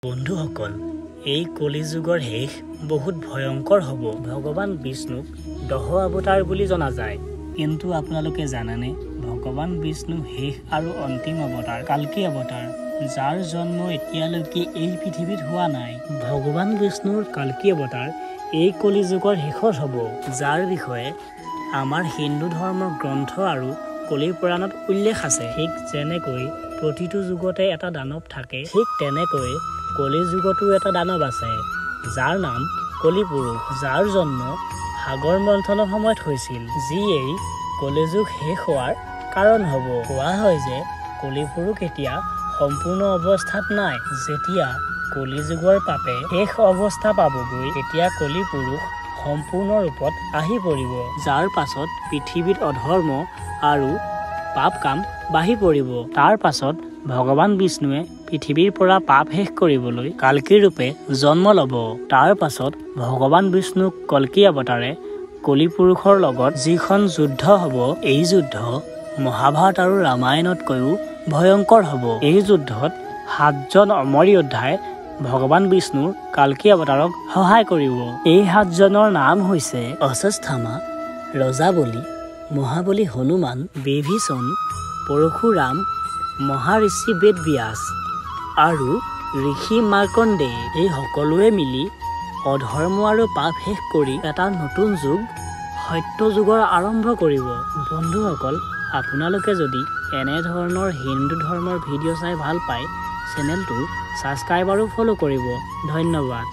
বন্ধুসকল, এই কলিযুগৰ শেষ বহুত ভয়ংকৰ হ'ব। ভগৱান বিষ্ণুক দহ অৱতাৰ বুলি জনা যায়, কিন্তু আপোনালোকে জানেনে ভগৱান বিষ্ণু শেষ আৰু অন্তিম অৱতাৰ কালকি অৱতাৰ, যাৰ জন্ম এতিয়ালৈকে এই পৃথিৱীত হোৱা নাই। ভগৱান বিষ্ণুৰ কালকি অৱতাৰ এই কলিযুগৰ শেষত হ'ব, যাৰ বিষয়ে আমাৰ হিন্দু ধৰ্মৰ গ্ৰন্থ আৰু কলি পুৰাণত উল্লেখ আছে। ঠিক যেনেকৈ প্ৰতিটো যুগতে এটা দানৱ থাকে, ঠিক তেনেকৈ কলি যুগতো এটা দানৱ আছে, যাৰ নাম কলি পুৰুষ, যাৰ জন্ম সাগৰ মন্থনৰ সময়ত হৈছিল, যি এই কলিযুগ শেষ হোৱাৰ কাৰণ হ'ব। কোৱা হয় যে কলি পুৰুষ এতিয়া সম্পূৰ্ণ অৱস্থাত নাই। যেতিয়া কলিযুগৰ পাপে শেষ অৱস্থা পাবগৈ, তেতিয়া কলি পুৰুষ সম্পূৰ্ণ ৰূপত আহি পৰিব, যাৰ পাছত পৃথিৱীত অধৰ্ম আৰু পাপ কাম বাঢ়ি পৰিব। তাৰ পাছত ভগৱান বিষ্ণুৱে পৃথিৱীৰ পৰা পাপ শেষ কৰিবলৈ কালকি ৰূপে জন্ম ল'ব। তাৰ পাছত ভগৱান বিষ্ণুক কল্কি অৱতাৰে কলি পুৰুষৰ লগত যিখন যুদ্ধ হ'ব, এই যুদ্ধ মহাভাৰত আৰু ৰামায়ণতকৈও ভয়ংকৰ হ'ব। এই যুদ্ধত 7জন অমৰ যোদ্ধাই ভগৱান বিষ্ণুৰ কালকি অৱতাৰক সহায় কৰিব। এই 7জনৰ নাম হৈছে অশ্বত্থামা, ৰজাবলি, মহাবলী হনুমান, বিভীষণ, পৰশুৰাম, মহাঋষি বেদব্যাস আৰু ঋষি মাৰ্কণ্ডেয়। এই সকলোৱে মিলি অধৰ্ম আৰু পাপ শেষ কৰি এটা নতুন যুগ, সত্য যুগৰ আৰম্ভ কৰিব। বন্ধুসকল, আপোনালোকে যদি এনেধৰণৰ হিন্দু ধৰ্মৰ ভিডিঅ' চাই ভাল পায়, চেনেলটো ছাবস্ক্ৰাইব আৰু ফ'ল' কৰিব। ধন্যবাদ।